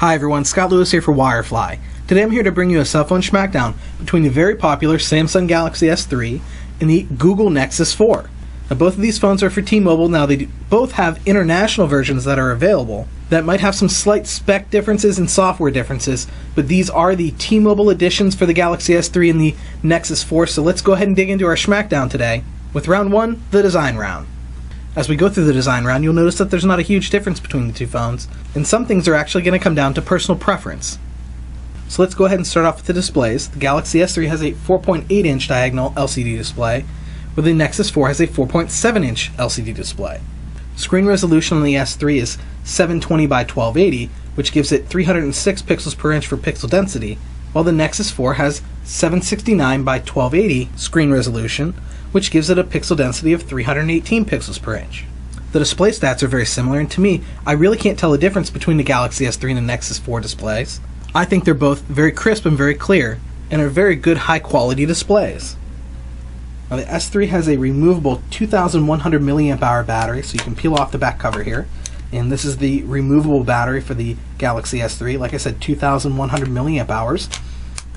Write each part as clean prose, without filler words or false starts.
Hi everyone, Scott Lewis here for Wirefly. Today I'm here to bring you a cell phone schmackdown between the very popular Samsung Galaxy S3 and the Google Nexus 4. Now both of these phones are for T-Mobile. Now they both have international versions that are available that might have some slight spec differences and software differences, but these are the T-Mobile editions for the Galaxy S3 and the Nexus 4, so let's go ahead and dig into our schmackdown today with round 1, the design round. As we go through the design round, you'll notice that there's not a huge difference between the two phones, and some things are actually going to come down to personal preference. So let's go ahead and start off with the displays. The Galaxy S3 has a 4.8-inch diagonal LCD display, where the Nexus 4 has a 4.7-inch LCD display. Screen resolution on the S3 is 720 by 1280, which gives it 306 pixels per inch for pixel density, while the Nexus 4 has 769 by 1280 screen resolution, which gives it a pixel density of 318 pixels per inch. The display stats are very similar, and to me, I really can't tell a difference between the Galaxy S3 and the Nexus 4 displays. I think they're both very crisp and very clear, and are very good high-quality displays. Now the S3 has a removable 2100 mAh battery, so you can peel off the back cover here. And this is the removable battery for the Galaxy S3. Like I said, 2100 mAh.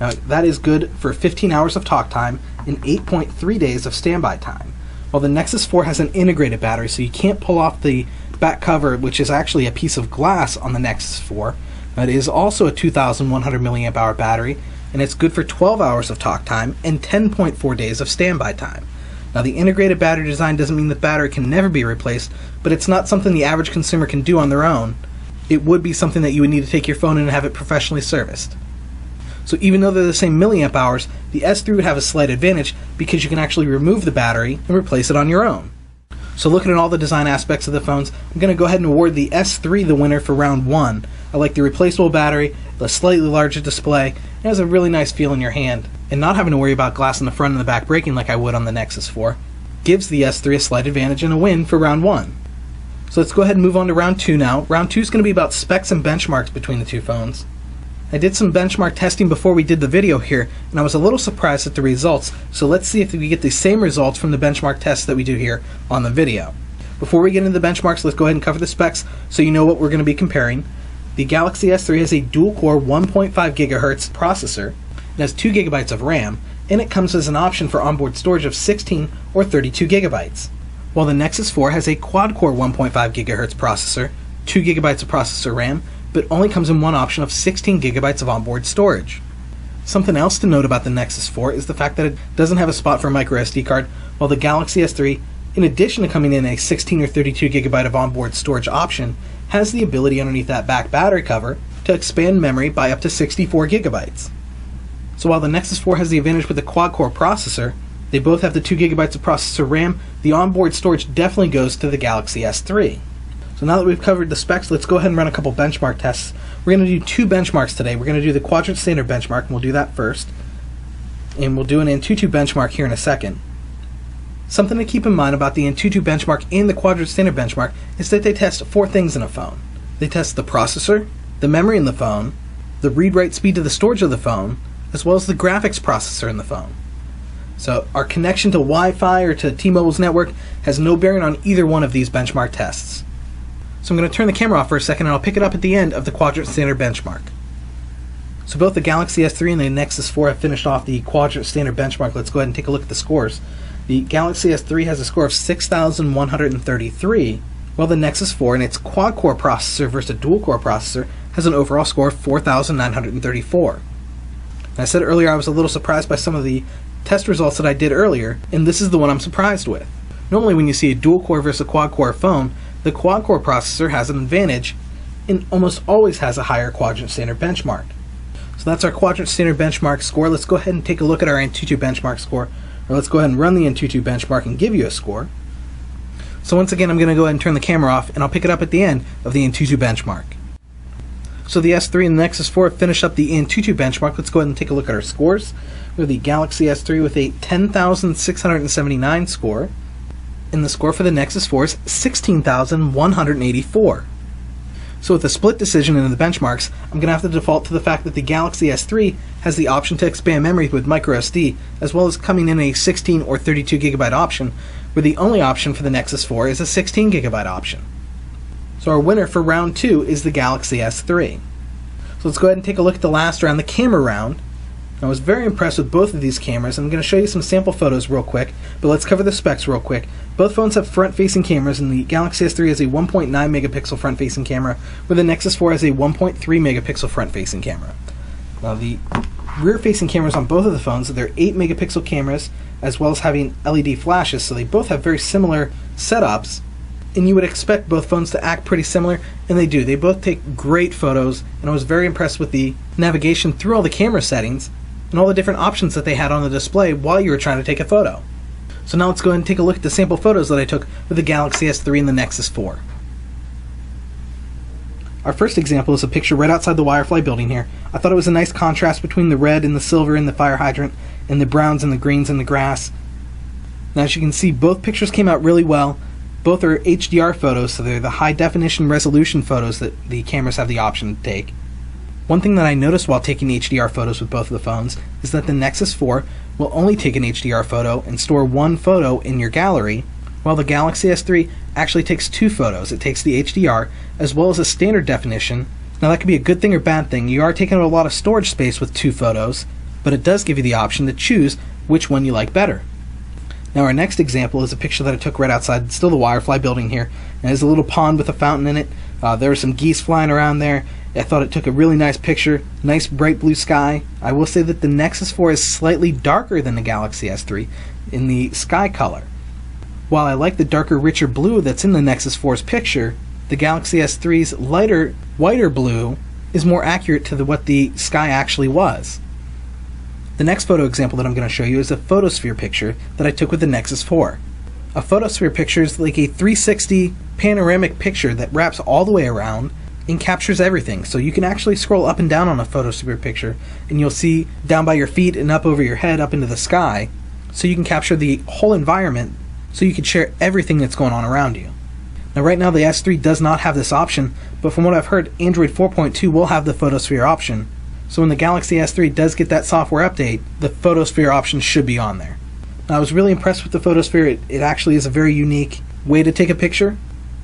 Now that is good for 15 hours of talk time and 8.3 days of standby time. While the Nexus 4 has an integrated battery, so you can't pull off the back cover, which is actually a piece of glass on the Nexus 4. It is also a 2100 mAh battery, and it's good for 12 hours of talk time and 10.4 days of standby time. Now the integrated battery design doesn't mean the battery can never be replaced, but it's not something the average consumer can do on their own. It would be something that you would need to take your phone in and have it professionally serviced. So even though they're the same milliamp hours, the S3 would have a slight advantage because you can actually remove the battery and replace it on your own. So looking at all the design aspects of the phones, I'm going to go ahead and award the S3 the winner for round 1. I like the replaceable battery, the slightly larger display, it has a really nice feel in your hand, and not having to worry about glass in the front and the back breaking like I would on the Nexus 4 gives the S3 a slight advantage and a win for round 1. So let's go ahead and move on to round 2 now. Round 2 is going to be about specs and benchmarks between the two phones. I did some benchmark testing before we did the video here, and I was a little surprised at the results, so let's see if we get the same results from the benchmark tests that we do here on the video. Before we get into the benchmarks, let's go ahead and cover the specs so you know what we're going to be comparing. The Galaxy S3 has a dual-core 1.5 GHz processor. It has 2 GB of RAM, and it comes as an option for onboard storage of 16 or 32 GB. While the Nexus 4 has a quad-core 1.5 GHz processor, 2 GB of processor RAM, but only comes in one option of 16 GB of onboard storage. Something else to note about the Nexus 4 is the fact that it doesn't have a spot for a micro SD card, while the Galaxy S3, in addition to coming in a 16 or 32 GB of onboard storage option, has the ability underneath that back battery cover to expand memory by up to 64 GB. So while the Nexus 4 has the advantage with the quad-core processor, they both have the 2 GB of processor RAM, the onboard storage definitely goes to the Galaxy S3. So now that we've covered the specs, let's go ahead and run a couple benchmark tests. We're going to do 2 benchmarks today. We're going to do the quadrant standard benchmark, and we'll do that first. And we'll do an Antutu benchmark here in a second. Something to keep in mind about the Antutu benchmark and the quadrant standard benchmark is that they test 4 things in a phone. They test the processor, the memory in the phone, the read-write speed to the storage of the phone, as well as the graphics processor in the phone. So our connection to Wi-Fi or to T-Mobile's network has no bearing on either one of these benchmark tests. So I'm going to turn the camera off for a second, and I'll pick it up at the end of the quadrant standard benchmark. So both the Galaxy S3 and the Nexus 4 have finished off the quadrant standard benchmark. Let's go ahead and take a look at the scores. The Galaxy S3 has a score of 6,133, while the Nexus 4 and its quad-core processor versus a dual-core processor has an overall score of 4,934. And I said earlier I was a little surprised by some of the test results that I did earlier, and this is the one I'm surprised with. Normally when you see a dual-core versus a quad-core phone, the quad-core processor has an advantage and almost always has a higher quadrant standard benchmark. So that's our quadrant standard benchmark score. Let's go ahead and take a look at our Antutu benchmark score, or let's go ahead and run the Antutu benchmark and give you a score. So once again, I'm going to go ahead and turn the camera off, and I'll pick it up at the end of the Antutu benchmark. So the S3 and the Nexus 4 have finished up the Antutu benchmark. Let's go ahead and take a look at our scores. We have the Galaxy S3 with a 10,679 score, and the score for the Nexus 4 is 16,184. So with a split decision in the benchmarks, I'm going to have to default to the fact that the Galaxy S3 has the option to expand memory with microSD, as well as coming in a 16 or 32 GB option, where the only option for the Nexus 4 is a 16 GB option. So our winner for round 2 is the Galaxy S3. So let's go ahead and take a look at the last round, the camera round. I was very impressed with both of these cameras. I'm going to show you some sample photos real quick, but let's cover the specs real quick. Both phones have front-facing cameras, and the Galaxy S3 has a 1.9 megapixel front-facing camera, where the Nexus 4 has a 1.3 megapixel front-facing camera. Now the rear-facing cameras on both of the phones, they're 8 megapixel cameras, as well as having LED flashes, so they both have very similar setups, and you would expect both phones to act pretty similar, and they do. They both take great photos, and I was very impressed with the navigation through all the camera settings, and all the different options that they had on the display while you were trying to take a photo. So now let's go ahead and take a look at the sample photos that I took with the Galaxy S3 and the Nexus 4. Our first example is a picture right outside the Wirefly building here. I thought it was a nice contrast between the red and the silver in the fire hydrant, and the browns and the greens in the grass. Now as you can see, both pictures came out really well. Both are HDR photos, so they're the high definition resolution photos that the cameras have the option to take. One thing that I noticed while taking HDR photos with both of the phones is that the Nexus 4 will only take an HDR photo and store one photo in your gallery, while the Galaxy S3 actually takes two photos. It takes the HDR as well as a standard definition. Now that could be a good thing or bad thing. You are taking up a lot of storage space with two photos, but it does give you the option to choose which one you like better. Now our next example is a picture that I took right outside, still the Wirefly building here. And there's a little pond with a fountain in it. There were some geese flying around there. I thought it took a really nice picture, nice bright blue sky. I will say that the Nexus 4 is slightly darker than the Galaxy S3 in the sky color. While I like the darker, richer blue that's in the Nexus 4's picture, the Galaxy S3's lighter, whiter blue is more accurate to what the sky actually was. The next photo example that I'm going to show you is a photosphere picture that I took with the Nexus 4. A photosphere picture is like a 360 panoramic picture that wraps all the way around and captures everything. So you can actually scroll up and down on a photosphere picture, and you'll see down by your feet and up over your head up into the sky, so you can capture the whole environment, so you can share everything that's going on around you. Now right now the S3 does not have this option, but from what I've heard, Android 4.2 will have the photosphere option. So when the Galaxy S3 does get that software update, the photosphere option should be on there. Now, I was really impressed with the photosphere. It actually is a very unique way to take a picture.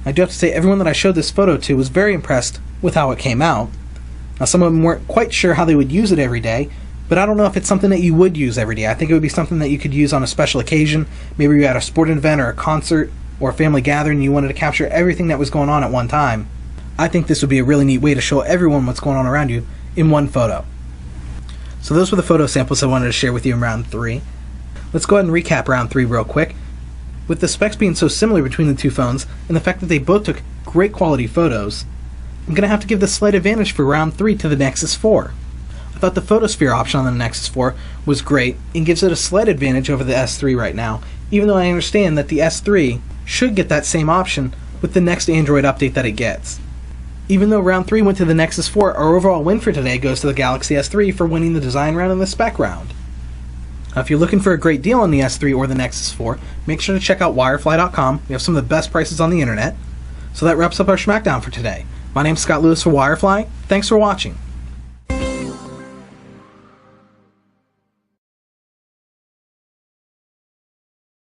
I do have to say, everyone that I showed this photo to was very impressed with how it came out. Now, some of them weren't quite sure how they would use it every day, but I don't know if it's something that you would use every day. I think it would be something that you could use on a special occasion. Maybe you're at a sporting event or a concert or a family gathering and you wanted to capture everything that was going on at one time. I think this would be a really neat way to show everyone what's going on around you in one photo. So those were the photo samples I wanted to share with you in round 3. Let's go ahead and recap round 3 real quick. With the specs being so similar between the two phones, and the fact that they both took great quality photos, I'm going to have to give the slight advantage for round 3 to the Nexus 4. I thought the photosphere option on the Nexus 4 was great, and gives it a slight advantage over the S3 right now, even though I understand that the S3 should get that same option with the next Android update that it gets. Even though round 3 went to the Nexus 4, our overall win for today goes to the Galaxy S3 for winning the design round and the spec round. Now, if you're looking for a great deal on the S3 or the Nexus 4, make sure to check out Wirefly.com. We have some of the best prices on the internet. So that wraps up our Schmackdown for today. My name's Scott Lewis for Wirefly. Thanks for watching.